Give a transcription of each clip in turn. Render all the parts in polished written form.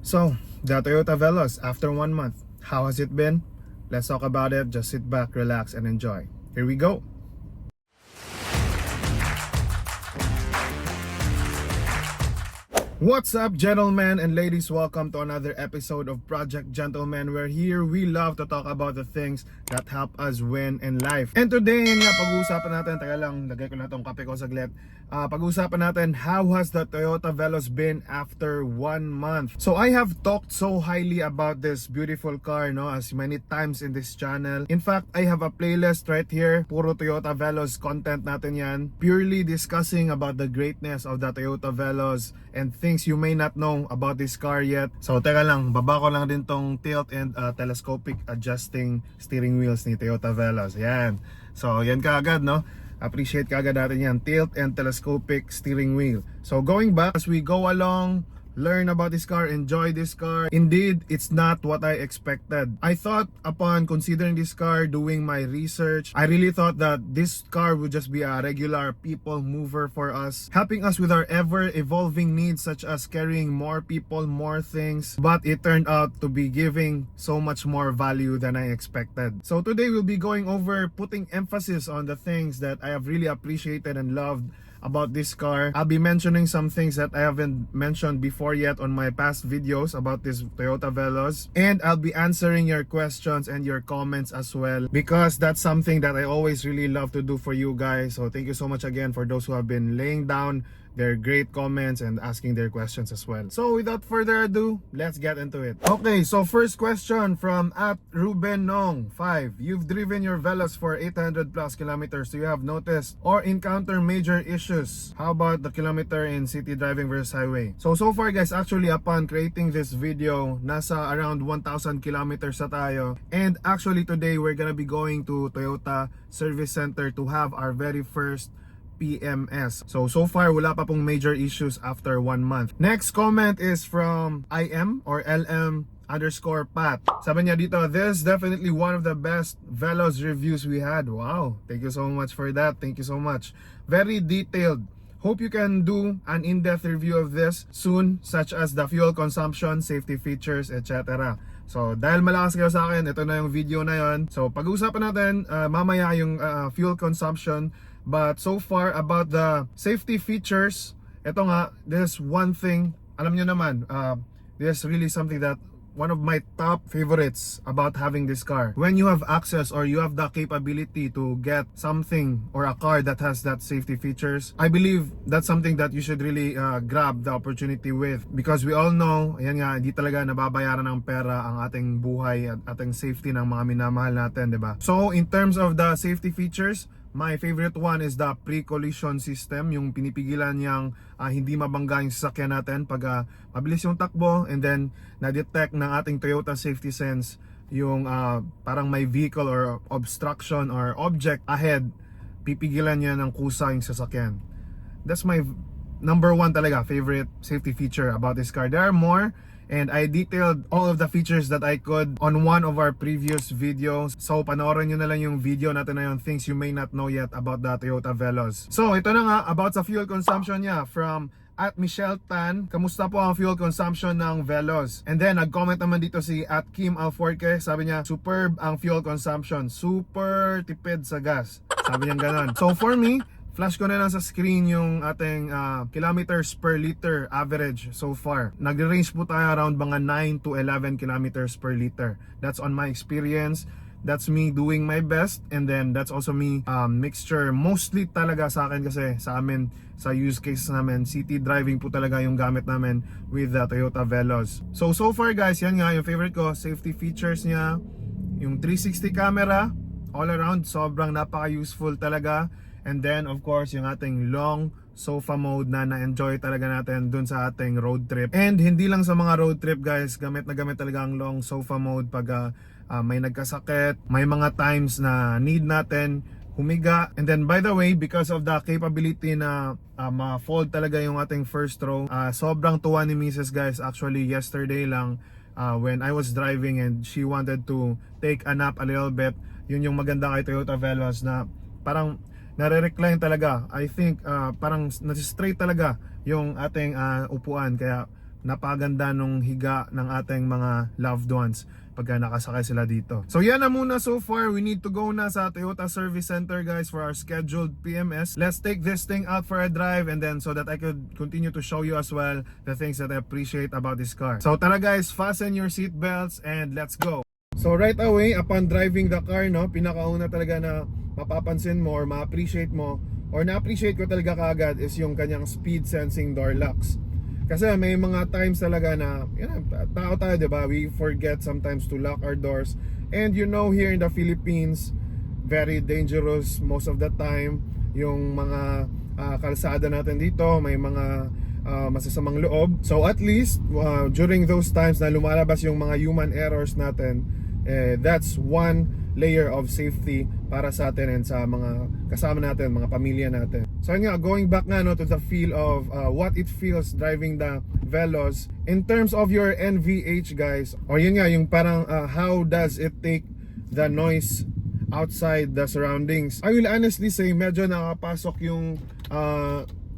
So, the Toyota Veloz after 1 month, how has it been? Let's talk about it. Just sit back, relax, and enjoy. Here we go. What's up, gentlemen and ladies? Welcome to another episode of Project Gentleman, where here we love to talk about the things that help us win in life. And today nga pag-uusapan natin, taga lang, lagay ko na tong kape ko saglit. Pag-uusapan natin, how has the Toyota Veloz been after 1 month? So I have talked so highly about this beautiful car, no, as many times in this channel. In fact, I have a playlist right here, puro Toyota Veloz content natin yan, purely discussing about the greatness of the Toyota Veloz and things you may not know about this car yet. So teka lang, baba ko lang din tong tilt and telescopic adjusting steering wheels ni Toyota Veloz. Yan. So yan kaagad, no? Appreciate kaagad natin yan, tilt and telescopic steering wheel. So going back, as we go along, learn about this car, enjoy this car. Indeed, it's not what I expected. I thought upon considering this car, doing my research, I really thought that this car would just be a regular people mover for us, helping us with our ever-evolving needs such as carrying more people, more things. But it turned out to be giving so much more value than I expected. So today we'll be going over putting emphasis on the things that I have really appreciated and loved about this car. I'll be mentioning some things that I haven't mentioned before yet on my past videos about this Toyota Veloz, and I'll be answering your questions and your comments as well, because that's something that I always really love to do for you guys. So thank you so much again for those who have been laying down their great comments and asking their questions as well. So without further ado, let's get into it. Okay, so first question from @RubenNong5. You've driven your Veloz for 800 plus kilometers. Do you have noticed or encounter major issues? How about the kilometer in city driving versus highway? So far guys, actually upon creating this video, nasa around 1,000 kilometers na tayo. And actually today, we're gonna be going to Toyota Service Center to have our very first PMS. So far wala pa pong major issues after 1 month. Next comment is from IM or LM_Pat. Sabi niya dito, this is definitely one of the best Veloz reviews we had. Wow, thank you so much for that. Thank you so much. Very detailed. Hope you can do an in-depth review of this soon, such as the fuel consumption, safety features, etc. So dahil malakas kayo sa akin, ito na yung video na yon. So pag-uusapan natin mamaya yung fuel consumption. But so far about the safety features, ito nga, there's one thing, alam nyo naman, there's really something that one of my top favorites about having this car. When you have access or you have the capability to get something or a car that has that safety features, I believe that's something that you should really grab the opportunity with, because we all know, ayan nga, hindi talaga nababayaran ng pera ang ating buhay at ating safety ng mga minamahal natin, diba? So in terms of the safety features, my favorite one is the pre-collision system, yung pinipigilan niyang hindi mabangga yung sasakyan natin pag mabilis yung takbo, and then na-detect ng ating Toyota Safety Sense yung parang may vehicle or obstruction or object ahead, pipigilan niya ng kusa yung sasakyan. That's my number one talaga favorite safety feature about this car. There are more, and I detailed all of the features that I could on one of our previous videos. So panoorin nyo na lang yung video natin na yun, things you may not know yet about the Toyota Veloz. So ito na nga about sa fuel consumption niya from @Michelle Tan. Kamusta po ang fuel consumption ng Veloz? And then nag-comment naman dito si @Kim Alforque. Sabi niya, superb ang fuel consumption, super tipid sa gas. Sabi niya ganon. So for me, flash ko na lang sa screen yung ating kilometers per liter average so far. Nag-range po tayo around mga 9 to 11 kilometers per liter. That's on my experience. That's me doing my best, and then that's also me mixture. Mostly talaga sa akin kasi sa amin, sa use case namin, city driving po talaga yung gamit namin with the Toyota Veloz. So far guys, yan nga yung favorite ko, safety features niya, yung 360 camera, all around, sobrang napaka-useful talaga. And then of course yung ating long sofa mode na na-enjoy talaga natin dun sa ating road trip. And hindi lang sa mga road trip guys, gamit na gamit talaga ang long sofa mode pag may nagkasakit, may mga times na need natin humiga. And then by the way, because of the capability na ma-fold talaga yung ating first row, sobrang tuwa ni Mrs. guys. Actually yesterday lang, when I was driving and she wanted to take a nap a little bit, yun yung maganda kay Toyota Veloz na parang nare-recline talaga. I think parang nasi-straight talaga yung ating upuan, kaya napaganda nung higa ng ating mga loved ones pagka nakasakay sila dito. So yan na muna so far. We need to go na sa Toyota Service Center guys for our scheduled PMS. Let's take this thing out for a drive and then so that I could continue to show you as well the things that I appreciate about this car. So tara guys, fasten your seat belts and let's go. So right away upon driving the car, no, pinakauna talaga na mapapansin mo or ma-appreciate mo or na-appreciate ko talaga kaagad is yung kanyang speed sensing door locks. Kasi may mga times talaga na tao tayo, diba? We forget sometimes to lock our doors. And you know, here in the Philippines, very dangerous most of the time. Yung mga kalsada natin dito, may mga masasamang loob. So at least during those times na lumalabas yung mga human errors natin, that's one layer of safety para sa atin and sa mga kasama natin, mga pamilya natin. So nga, going back nga, no, to the feel of what it feels driving the Veloz in terms of your NVH guys, or yun nga, yung parang how does it take the noise outside the surroundings. I will honestly say medyo nakapasok yung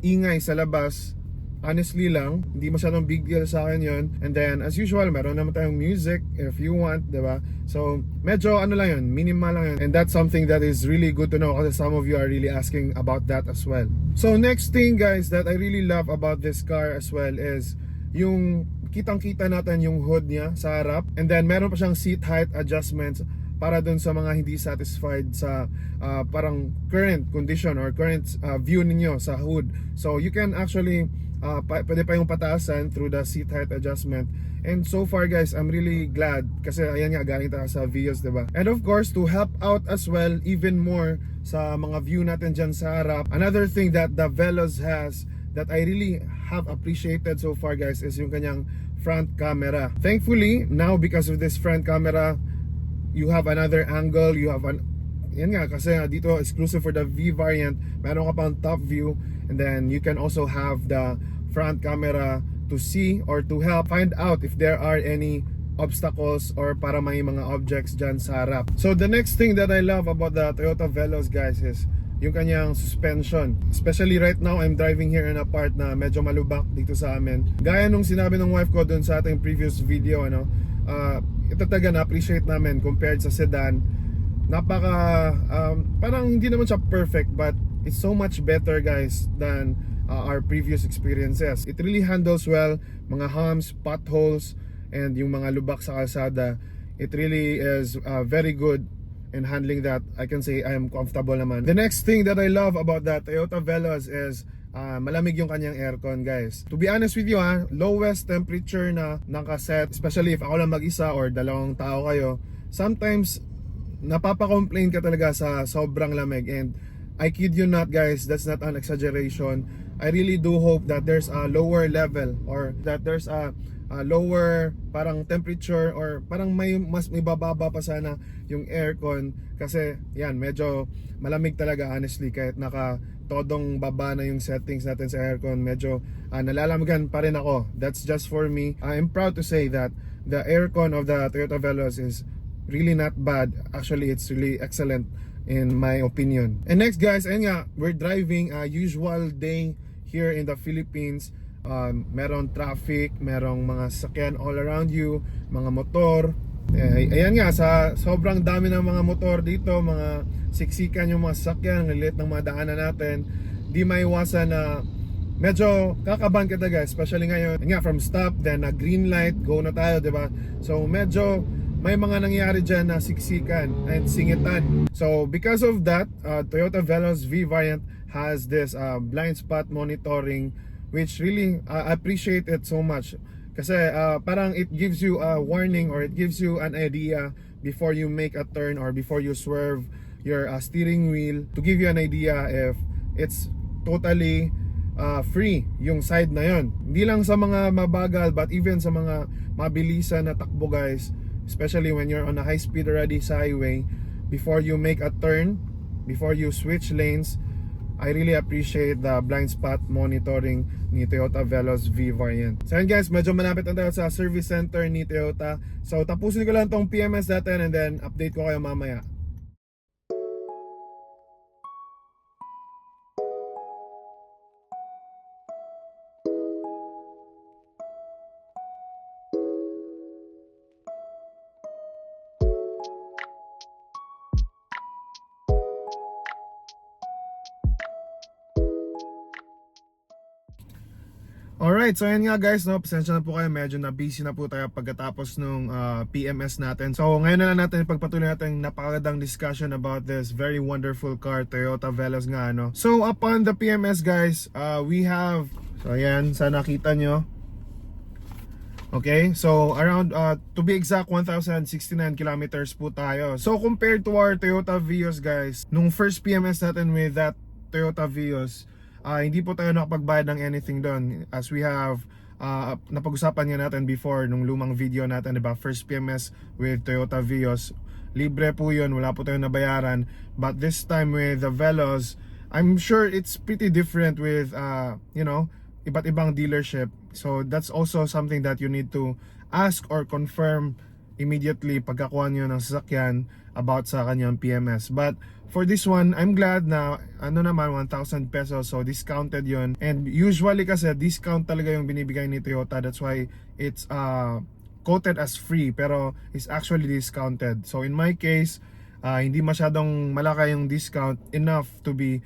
ingay sa labas. Honestly lang, hindi masyadong big deal sa akin yun. And then as usual, meron naman tayong music if you want, diba? So medyo ano lang yun, minimal lang yun. And that's something that is really good to know kasi some of you are really asking about that as well. So next thing guys that I really love about this car as well is yung kitang-kita natin yung hood niya sa harap. And then meron pa siyang seat height adjustments para dun sa mga hindi satisfied sa parang current condition or current view ninyo sa hood. So you can actually pwede pa yung pataasan through the seat height adjustment. And so far guys, I'm really glad kasi ayan nga, galing tayo sa Vios, diba? And of course, to help out as well even more sa mga view natin dyan sa harap, another thing that the Veloz has that I really have appreciated so far guys is yung kanyang front camera. Thankfully, now because of this front camera, you have another angle, you have yan nga, kasi dito exclusive for the V variant, meron ka pang top view. And then you can also have the front camera to see or to help find out if there are any obstacles or para may mga objects dyan sa harap. So the next thing that I love about the Toyota Veloz guys is yung kanyang suspension. Especially right now, I'm driving here in a part na medyo malubak dito sa amin. Gaya nung sinabi ng wife ko dun sa ating previous video, ano, ito talaga na-appreciate namin compared sa sedan. Napaka, parang hindi naman siya perfect but it's so much better guys than our previous experiences. It really handles well mga humps, potholes, and yung mga lubak sa kalsada. It really is very good in handling that. I can say I am comfortable naman. The next thing that I love about that Toyota Veloz is malamig yung kanyang aircon guys. To be honest with you lowest temperature na nakaset, especially if ako lang mag-isa or dalawang tao kayo, sometimes napapa-complain ka talaga sa sobrang lamig. And I kid you not guys, that's not an exaggeration. I really do hope that there's a lower level or that there's a lower parang temperature or parang may bababa pa sana yung aircon kasi yan medyo malamig talaga honestly kahit naka todong baba na yung settings natin sa aircon, medyo nalalamigan pa rin ako. That's just for me. I'm proud to say that the aircon of the Toyota Veloz is really not bad. Actually, it's really excellent in my opinion. And next guys, ayun nga, we're driving a usual day here in the Philippines. Meron traffic, merong mga sasakyan all around you, mga motor. Ayan nga, sa sobrang dami ng mga motor dito, mga siksikan yung mga sasakyan, lilit ng mga daanan natin, di maiwasan na medyo kakabahan kita guys, especially ngayon. Nga, from stop, then green light, go na tayo, diba? So medyo may mga nangyari dyan na siksikan and singitan. So because of that, Toyota Veloz V variant has this blind spot monitoring, which really I appreciate it so much. Kasi parang it gives you a warning or it gives you an idea before you make a turn or before you swerve your steering wheel, to give you an idea if it's totally free yung side na yon. Hindi lang sa mga mabagal but even sa mga mabilisan na takbo guys, especially when you're on a high speed already sa highway, before you make a turn, before you switch lanes, I really appreciate the blind spot monitoring ni Toyota Veloz V variant. So yun guys, medyo malapit na tayo sa service center ni Toyota. So tapusin ko lang tong PMS natin and then update ko kayo mamaya. Alright, so yan nga guys, no, pasensya na po kayo, medyo na busy na po tayo pagkatapos nung PMS natin. So ngayon na lang natin ipagpatuloy natin napakagandang discussion about this very wonderful car, Toyota Veloz nga, no. So upon the PMS guys, we have, so ayan, sana nakita nyo. Okay, so around, to be exact, 1,069 kilometers po tayo. So compared to our Toyota Vios guys, nung first PMS natin with that Toyota Vios, hindi po tayo nakapagbayad ng anything doon, as we have napag-usapan nga natin before nung lumang video natin, diba? First PMS with Toyota Vios, libre po yun, wala po tayong nabayaran. But this time with the Veloz, I'm sure it's pretty different with you know, iba't ibang dealership. So that's also something that you need to ask or confirm immediately pagkakuha nyo ng sasakyan about sa kanyang PMS. But for this one, I'm glad na ano naman, 1,000 pesos, so discounted yon. And usually kasi discount talaga yung binibigay ni Toyota, that's why it's quoted as free pero is actually discounted. So in my case, hindi masyadong malaki yung discount enough to be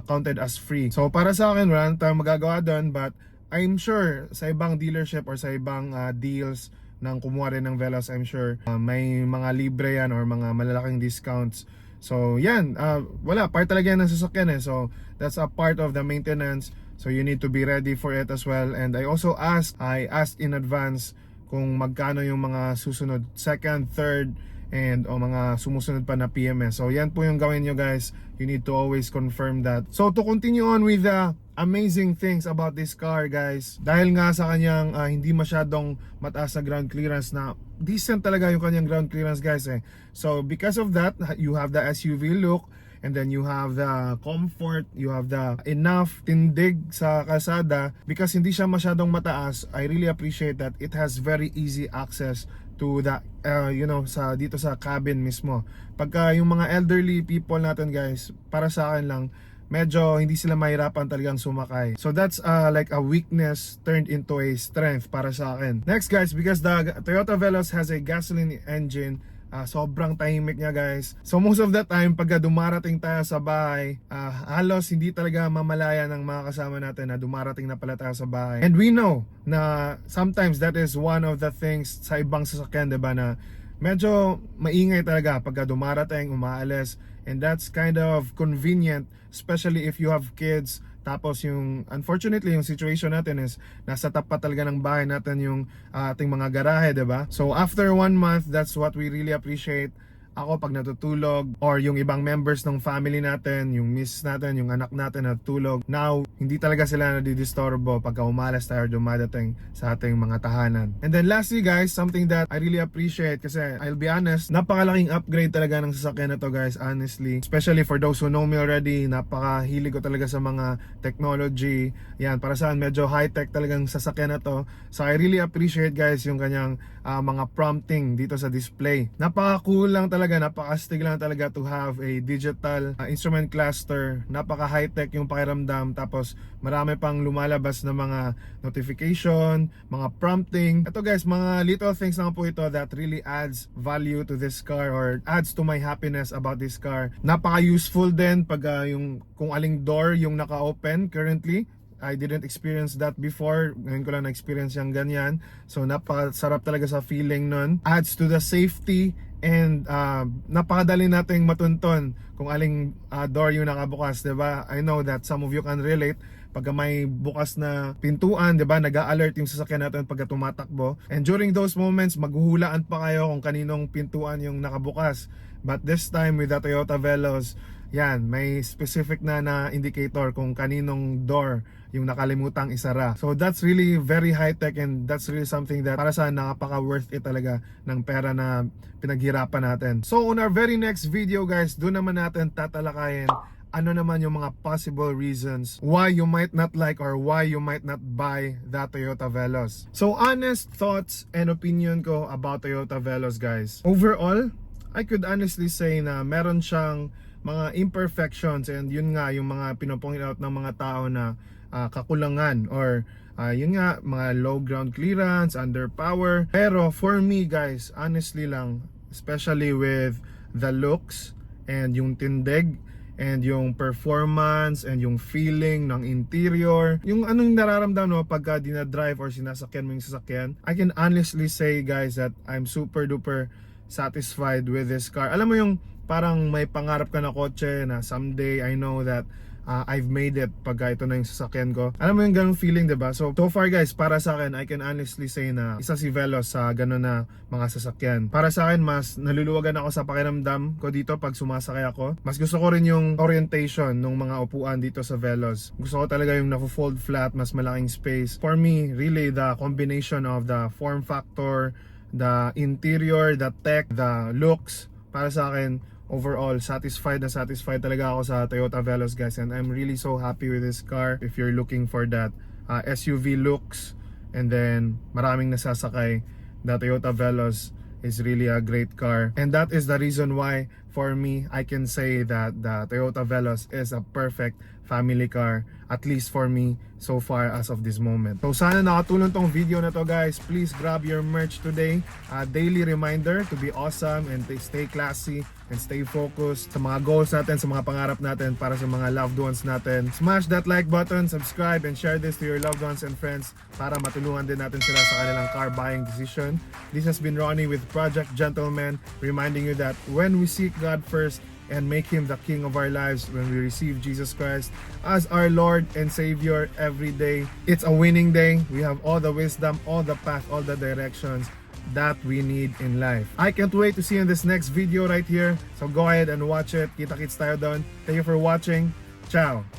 counted as free. So para sa akin, wala na tayong magagawa doon, but I'm sure sa ibang dealership or sa ibang deals nang kumuha rin ng Veloz, I'm sure may mga libre yan or mga malalaking discounts. So yan, wala, part talaga yan ng sasakyan eh. So that's a part of the maintenance, so you need to be ready for it as well. And I asked in advance kung magkano yung mga susunod, second, third, and mga sumusunod pa na PMS. So yan po yung gawin nyo guys, you need to always confirm that. So to continue on with the amazing things about this car guys, dahil nga sa kanyang hindi masyadong mataas na ground clearance, na decent talaga yung kanyang ground clearance guys eh. So because of that, you have the SUV look, and then you have the comfort, you have the enough tindig sa kalsada. Because hindi siya masyadong mataas, I really appreciate that it has very easy access to the you know, sa dito sa cabin mismo. Pagka yung mga elderly people natin guys, para sa akin lang, medyo hindi sila mahirapan talagang sumakay. So that's like a weakness turned into a strength para sa akin. Next guys, because the Toyota Veloz has a gasoline engine, sobrang tahimik niya guys. So most of the time, pagka dumarating tayo sa bahay, halos hindi talaga mamalaya ng mga kasama natin na dumarating na pala tayo sa bahay. And we know na sometimes that is one of the things sa ibang sasakyan, diba, na medyo maingay talaga pagka dumarating, umaalis. And that's kind of convenient, especially if you have kids. Tapos yung, unfortunately, yung situation natin is nasa tapat talaga ng bahay natin yung ating mga garahe, diba? So after 1 month, that's what we really appreciate. Ako pag natutulog, or yung ibang members ng family natin, yung miss natin, yung anak natin natutulog, now hindi talaga sila nadidisturbo pagka umalas tayo or dumadating sa ating mga tahanan. And then lastly guys, something that I really appreciate, kasi I'll be honest, napakalaking upgrade talaga ng sasakyan na to guys, honestly. Especially for those who know me already, napakahilig ko talaga sa mga technology. Yan, para saan medyo high-tech talagang sasakyan na to. So I really appreciate guys yung kanyang mga prompting dito sa display. Napaka-cool lang talaga, napaka-astig lang talaga to have a digital instrument cluster. Napaka high-tech yung pakiramdam, tapos marami pang lumalabas na mga notification, mga prompting. Ito guys, mga little things lang po ito that really adds value to this car or adds to my happiness about this car. Napaka-useful din pag yung kung aling door yung naka-open currently. I didn't experience that before. Ngayon ko lang na-experience yung ganyan. So napakasarap talaga sa feeling nun. Adds to the safety, and napakadali nating matunton kung aling door yung nakabukas, diba? I know that some of you can relate. Pagka may bukas na pintuan, diba, nag-a-alert yung sasakyan natin pagka tumatakbo. And during those moments, maghuhulaan pa kayo kung kaninong pintuan yung nakabukas. But this time with the Toyota Veloz, yan, may specific na indicator kung kaninong door yung nakalimutang isara. So that's really very high-tech, and that's really something that para sa napaka-worth it talaga ng pera na pinaghirapan natin. So on our very next video guys, doon naman natin tatalakayin ano naman yung mga possible reasons why you might not like or why you might not buy that Toyota Veloz. So honest thoughts and opinion ko about Toyota Veloz guys. Overall, I could honestly say na meron siyang mga imperfections, and yun nga yung mga pinopoint out ng mga tao na kakulangan, or yun nga, mga low ground clearance, underpower. Pero for me guys, honestly lang, especially with the looks and yung tindig and yung performance and yung feeling ng interior, yung anong nararamdaman mo pagka dinadrive or sinasakyan mo yung sasakyan. I can honestly say guys that I'm super duper satisfied with this car. Alam mo yung parang may pangarap ka na kotse na someday I know that I've made it pagka ito na yung sasakyan ko. Alam mo yung ganung feeling, diba? So far guys, para sa akin, I can honestly say na isa si Veloz sa ganun na mga sasakyan. Para sa akin, mas naluluwagan ako sa pakiramdam ko dito pag sumasakay ako. Mas gusto ko rin yung orientation ng mga upuan dito sa Veloz. Gusto ko talaga yung nafo-fold flat, mas malaking space. For me, really the combination of the form factor, the interior, the tech, the looks, para sa akin, overall, satisfied talaga ako sa Toyota Veloz guys, and I'm really so happy with this car. If you're looking for that SUV looks and then maraming nasasakay, the Toyota Veloz is really a great car, and that is the reason why for me I can say that the Toyota Veloz is a perfect family car, at least for me so far as of this moment. So sana nakatulong tong video na to guys. Please grab your merch today. Daily reminder to be awesome and to stay classy and stay focused sa mga goals natin, sa mga pangarap natin, para sa mga loved ones natin. Smash that like button, subscribe, and share this to your loved ones and friends para matulungan din natin sila sa kanilang car buying decision. This has been Ronnie with Project Gentleman, reminding you that when we seek God first and make Him the King of our lives, when we receive Jesus Christ as our Lord and Savior every day, it's a winning day. We have all the wisdom, all the path, all the directions that we need in life. I can't wait to see you in this next video right here. So go ahead and watch it. Kita-kits tayo doon. Thank you for watching. Ciao!